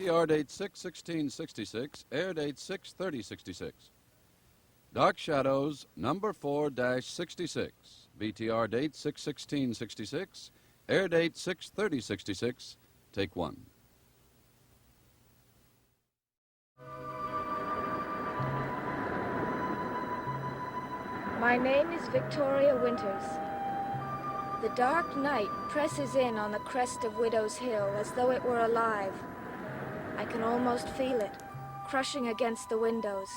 BTR date 6/16/66, air date 6/30/66. Dark Shadows, number 4-66, BTR date 6/16/66, air date 6/30/66, take one. My name is Victoria Winters. The dark night presses in on the crest of Widow's Hill as though it were alive. I can almost feel it, crushing against the windows,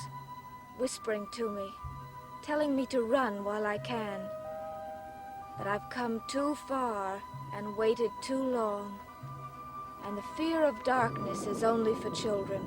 whispering to me, telling me to run while I can. That I've come too far and waited too long, and the fear of darkness is only for children.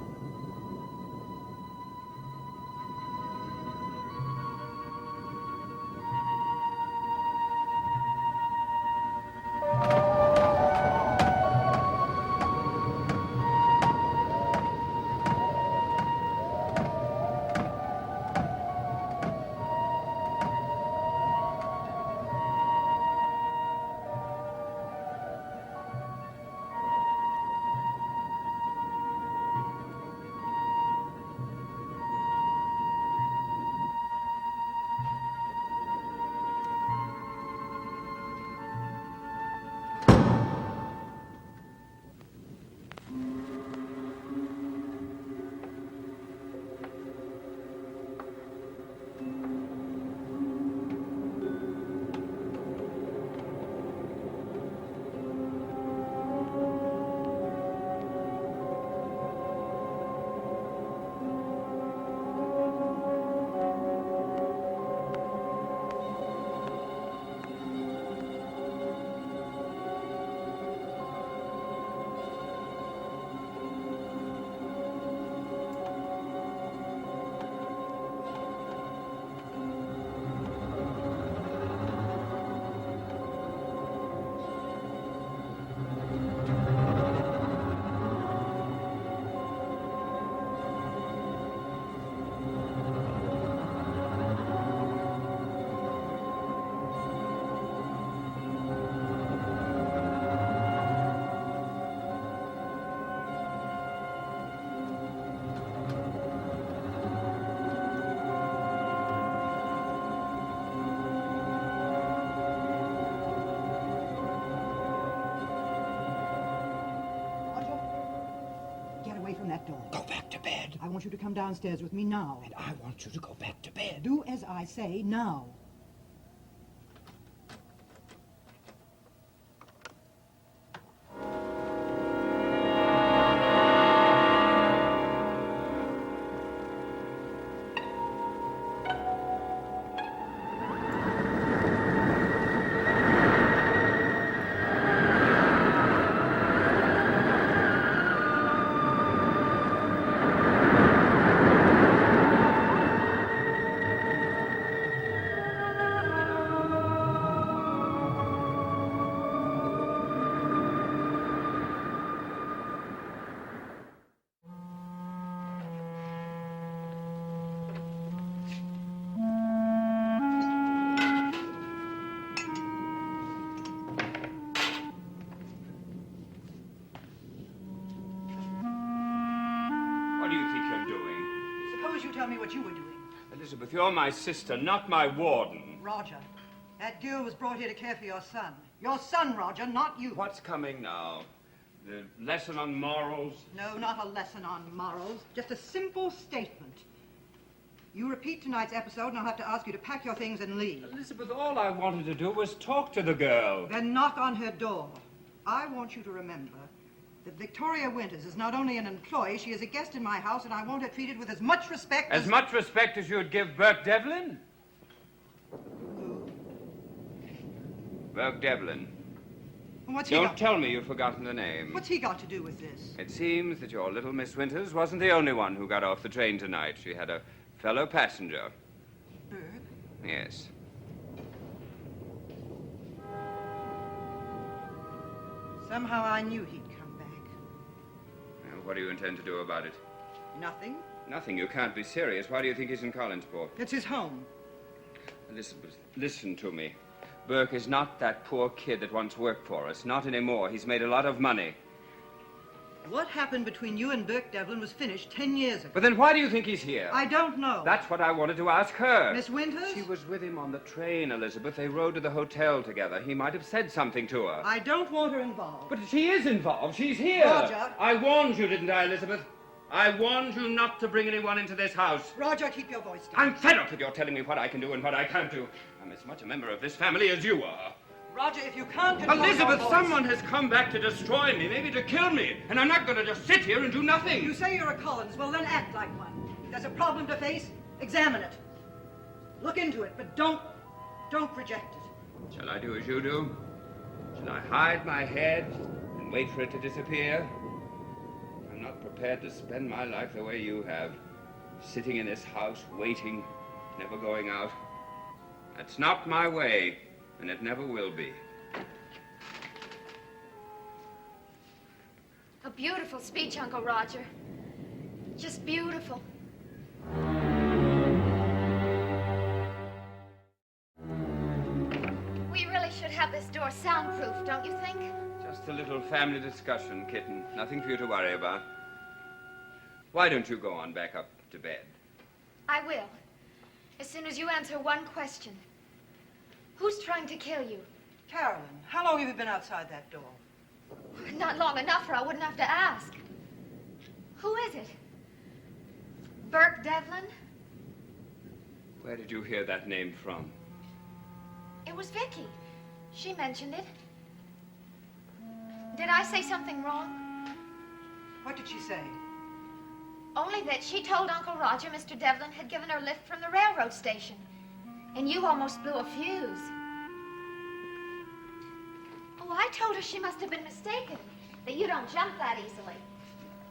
That door. Go back to bed. I want you to come downstairs with me now. And I want you to go back to bed. Do as I say now. What do you think you're doing? Suppose you tell me what you were doing. Elizabeth, you're my sister, not my warden. Roger, that girl was brought here to care for your son. Your son, Roger, not you. What's coming now? The lesson on morals? No, not a lesson on morals. Just a simple statement. You repeat tonight's episode, and I'll have to ask you to pack your things and leave. Elizabeth, all I wanted to do was talk to the girl. Then knock on her door. I want you to remember that Victoria Winters is not only an employee, she is a guest in my house, and I want her treated with as much respect as... much respect as you'd give Burke Devlin? Who? Burke Devlin. What's he Don't tell me you've forgotten the name. What's he got to do with this? It seems that your little Miss Winters wasn't the only one who got off the train tonight. She had a fellow passenger. Burke? Yes. Somehow I knew he'd come back. Well, what do you intend to do about it? Nothing. Nothing. You can't be serious. Why do you think he's in Collinsport? It's his home. Listen to me. Burke is not that poor kid that once worked for us. Not anymore. He's made a lot of money. What happened between you and Burke Devlin was finished 10 years ago. But then why do you think he's here? I don't know. That's what I wanted to ask her. Miss Winters? She was with him on the train, Elizabeth. They rode to the hotel together. He might have said something to her. I don't want her involved. But she is involved. She's here. Roger. I warned you, didn't I, Elizabeth? I warned you not to bring anyone into this house. Roger, keep your voice down. I'm fed up with your telling me what I can do and what I can't do. I'm as much a member of this family as you are. Roger, if you can't control Elizabeth, your voice... someone has come back to destroy me, maybe to kill me, and I'm not going to just sit here and do nothing. You say you're a Collins. Well, then act like one. If there's a problem to face, examine it. Look into it, but don't reject it. Shall I do as you do? Shall I hide my head and wait for it to disappear? I'm not prepared to spend my life the way you have, sitting in this house, waiting, never going out. That's not my way, and it never will be. A beautiful speech, Uncle Roger. Just beautiful. We really should have this door soundproof, don't you think? Just a little family discussion, kitten. Nothing for you to worry about. Why don't you go on back up to bed? I will. As soon as you answer one question. Who's trying to kill you? Carolyn, how long have you been outside that door? Not long enough, or I wouldn't have to ask. Who is it? Burke Devlin? Where did you hear that name from? It was Vicky. She mentioned it. Did I say something wrong? What did she say? Only that she told Uncle Roger Mr. Devlin had given her a lift from the railroad station. And you almost blew a fuse. Oh, I told her she must have been mistaken. That you don't jump that easily.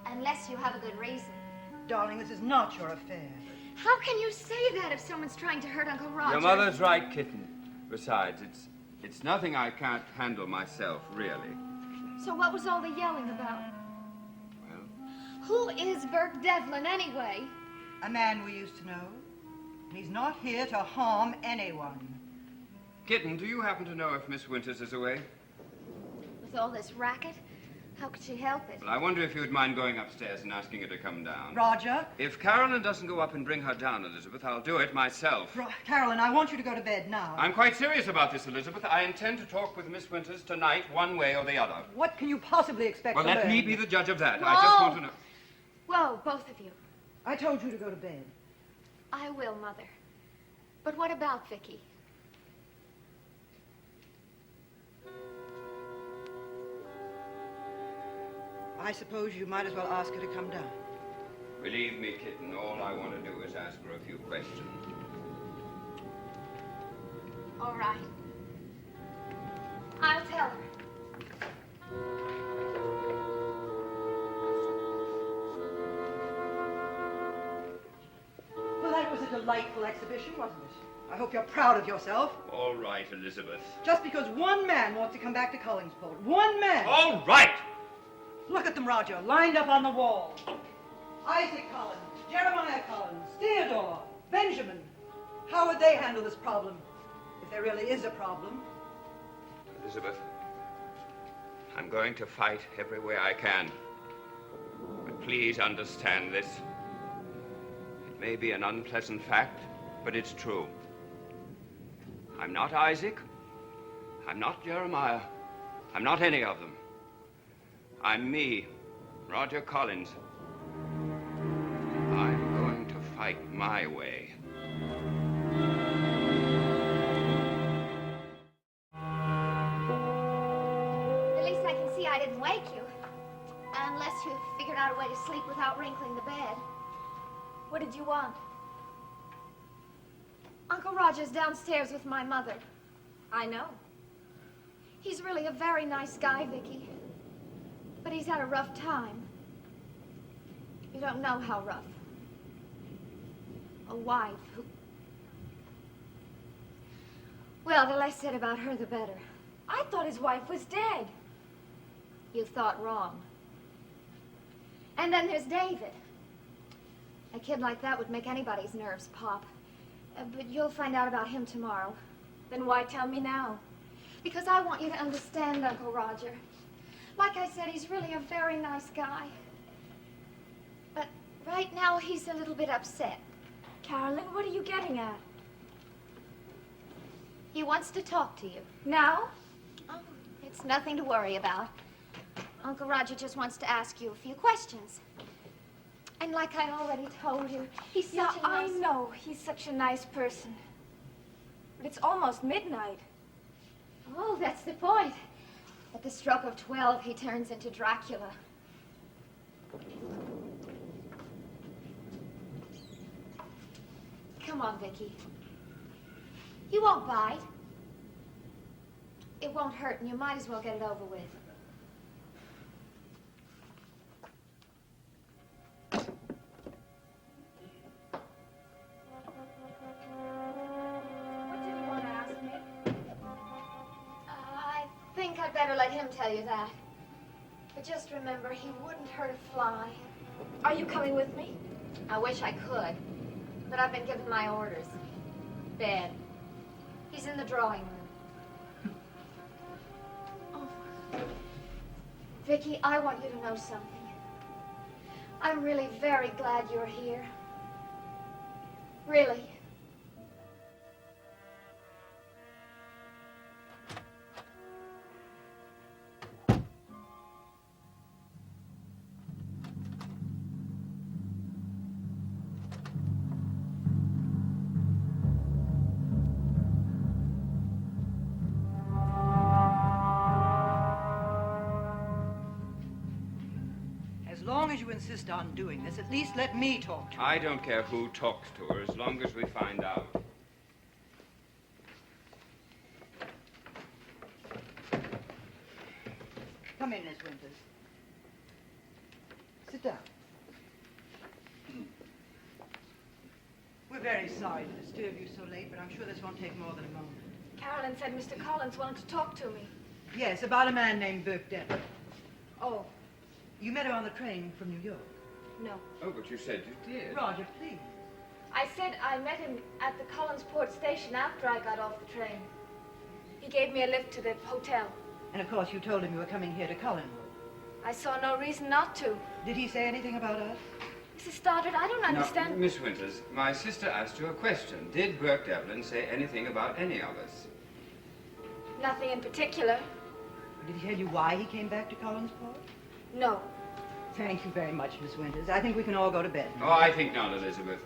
Unless you have a good reason. Darling, this is not your affair. How can you say that if someone's trying to hurt Uncle Roger? Your mother's right, kitten. Besides, it's nothing I can't handle myself, really. So what was all the yelling about? Well, Who is Burke Devlin, anyway? A man we used to know. He's not here to harm anyone. kitten, do you happen to know if Miss Winters is away? With all this racket, how could she help it? Well, I wonder if you'd mind going upstairs and asking her to come down. Roger? If Carolyn doesn't go up and bring her down, Elizabeth, I'll do it myself. Carolyn, I want you to go to bed now. I'm quite serious about this, Elizabeth. I intend to talk with Miss Winters tonight, one way or the other. What can you possibly expect Well, to let learn? me be the judge of that. No. I just want to know. Whoa, both of you. I told you to go to bed. I will, Mother. But what about Vicky? I suppose you might as well ask her to come down. Believe me, kitten, all I want to do is ask her a few questions. All right. I'll tell her. Well, that was a delightful exhibition, wasn't it? I hope you're proud of yourself. All right, Elizabeth. Just because one man wants to come back to Collingsport. One man! All right! Look at them, Roger, lined up on the wall. Isaac Collins, Jeremiah Collins, Theodore, Benjamin. How would they handle this problem, if there really is a problem? Elizabeth, I'm going to fight every way I can. But please understand this. It may be an unpleasant fact, but it's true. I'm not Isaac. I'm not Jeremiah. I'm not any of them. I'm me, Roger Collins. I'm going to fight my way. At least I can see I didn't wake you. Unless you figured out a way to sleep without wrinkling the bed. What did you want? Uncle Roger's downstairs with my mother. I know. He's really a very nice guy, Vicky. But he's had a rough time. You don't know how rough. A wife who... Well, the less said about her, the better. I thought his wife was dead. You thought wrong. And then there's David. A kid like that would make anybody's nerves pop. But you'll find out about him tomorrow. Then why tell me now? Because I want you to understand, Uncle Roger. Like I said, he's really a very nice guy. But right now, he's a little bit upset. Carolyn, what are you getting at? He wants to talk to you. Now? Oh, it's nothing to worry about. Uncle Roger just wants to ask you a few questions. And like I already told you, he's such Yeah, a nice... I know. He's such a nice person. But it's almost midnight. Oh, that's the point. At the stroke of 12, he turns into Dracula. Come on, Vicky. You won't bite. It won't hurt, and you might as well get it over with. What did you want to ask me? I think I'd better let him tell you that. But just remember, he wouldn't hurt a fly. Are you coming with me? I wish I could, but I've been given my orders. Bed. He's in the drawing room. Oh. Vicky, I want you to know something. I'm really very glad you're here. Really. As long as you insist on doing this, at least let me talk to her. I don't care who talks to her as long as we find out. Come in, Miss Winters. Sit down. We're very sorry to disturb you so late, but I'm sure this won't take more than a moment. Carolyn said Mr. Collins wanted to talk to me. Yes, about a man named Burke Devlin. Oh, You met her on the train from New York. no. Oh, but you said you did. Roger, please. I said I met him at the Collinsport station after I got off the train. He gave me a lift to the hotel. And of course, you told him you were coming here to Collinwood. I saw no reason not to. Did he say anything about us? Mrs. Stoddard, I don't understand. Now, Miss Winters, my sister asked you a question. Did Burke Devlin say anything about any of us? Nothing in particular. Did he tell you why he came back to Collinsport? No. Thank you very much, Miss Winters. I think we can all go to bed now. Oh, I think not, Elizabeth.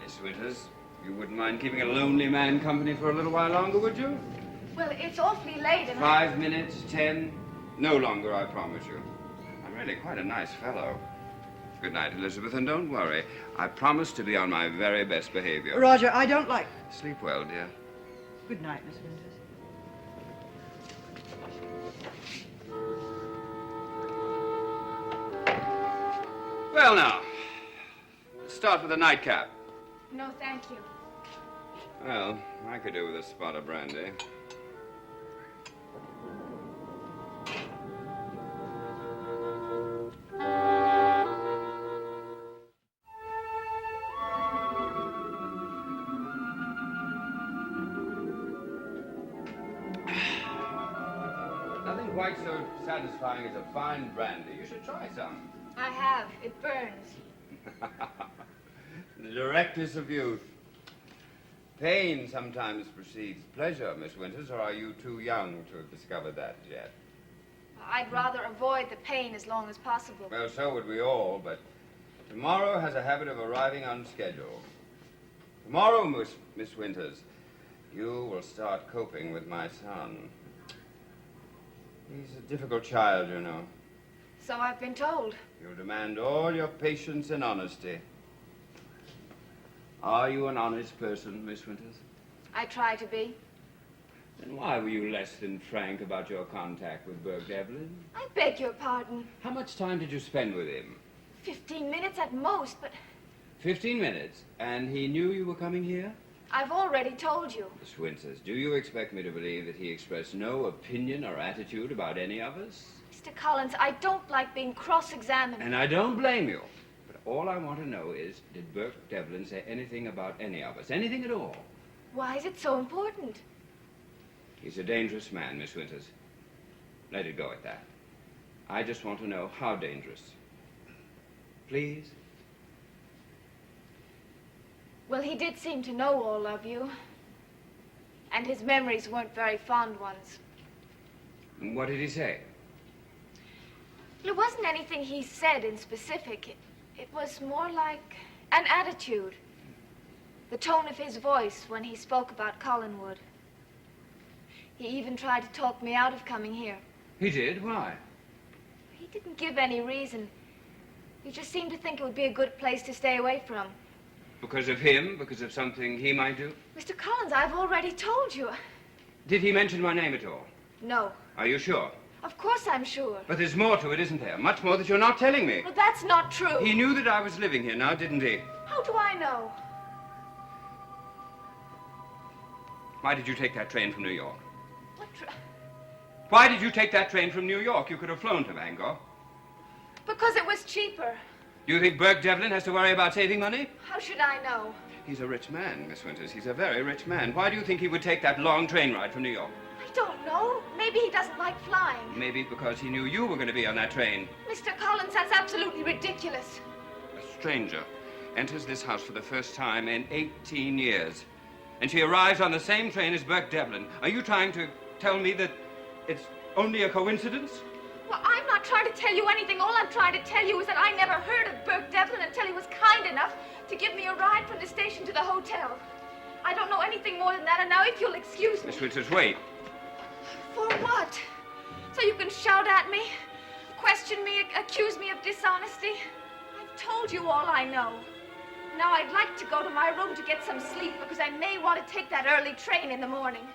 Miss Winters, you wouldn't mind keeping a lonely man company for a little while longer, would you? Well, it's awfully late and 5 minutes, 10, no longer, I promise you. I'm really quite a nice fellow. Good night, Elizabeth, and don't worry. I promise to be on my very best behavior. Roger, I don't like... Sleep well, dear. Good night, Miss Winters. Well, now, let's start with a nightcap. No, thank you. Well, I could do with a spot of brandy. Nothing quite so satisfying as a fine brandy. You should try some. I have. It burns. The directness of youth. Pain sometimes precedes pleasure, Miss Winters, or are you too young to have discovered that yet? I'd rather avoid the pain as long as possible. Well, so would we all, but tomorrow has a habit of arriving on schedule. Tomorrow, Miss Winters, you will start coping with my son. He's a difficult child, you know. So I've been told. He'll demand all your patience and honesty. Are you an honest person, Miss Winters? I try to be. Then why were you less than frank about your contact with Burke Devlin? I beg your pardon. How much time did you spend with him? 15 minutes at most, but 15 minutes. And he knew you were coming here? I've already told you. Miss Winters, do you expect me to believe that he expressed no opinion or attitude about any of us? Mr. Collins, I don't like being cross-examined. And I don't blame you. But all I want to know is, did Burke Devlin say anything about any of us? Anything at all? Why is it so important? He's a dangerous man, Miss Winters. Let it go at that. I just want to know how dangerous. Please? Well, he did seem to know all of you. And his memories weren't very fond ones. What did he say? It wasn't anything he said in specific. It was more like an attitude. The tone of his voice when he spoke about Collinwood. He even tried to talk me out of coming here. He did? Why? He didn't give any reason. He just seemed to think it would be a good place to stay away from. Because of him? Because of something he might do? Mr. Collins, I've already told you. Did he mention my name at all? No. Are you sure? Of course I'm sure. But there's more to it, isn't there? Much more that you're not telling me. But that's not true. He knew that I was living here now, didn't he? How do I know? Why did you take that train from New York? What Why did you take that train from New York? You could have flown to Bangor. Because it was cheaper. Do you think Burke Devlin has to worry about saving money? How should I know? He's a rich man, Miss Winters. He's a very rich man. Why do you think he would take that long train ride from New York? I don't know. Maybe he doesn't like flying. Maybe because he knew you were going to be on that train. Mr. Collins, that's absolutely ridiculous. A stranger enters this house for the first time in 18 years. And she arrives on the same train as Burke Devlin. Are you trying to tell me that it's only a coincidence? Well, I'm not trying to tell you anything. All I'm trying to tell you is that I never heard of Burke Devlin until he was kind enough to give me a ride from the station to the hotel. I don't know anything more than that, and now if you'll excuse me... Miss Winters, wait. For what? So you can shout at me, question me, accuse me of dishonesty? I've told you all I know. Now I'd like to go to my room to get some sleep because I may want to take that early train in the morning.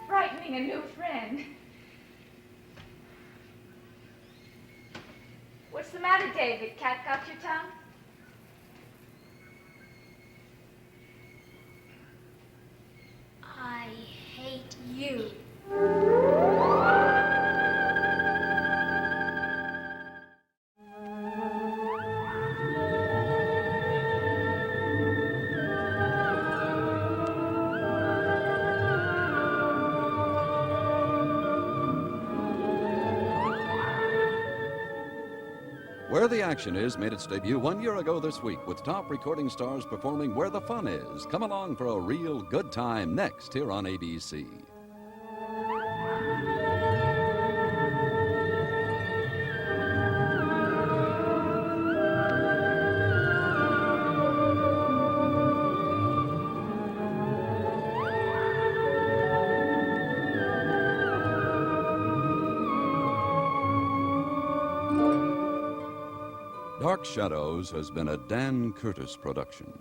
frightening a new friend. What's the matter, David? Cat got your tongue? I hate you. Where the Action Is made its debut 1 year ago this week with top recording stars performing Where the Fun Is. Come along for a real good time next here on ABC. Dark Shadows has been a Dan Curtis production.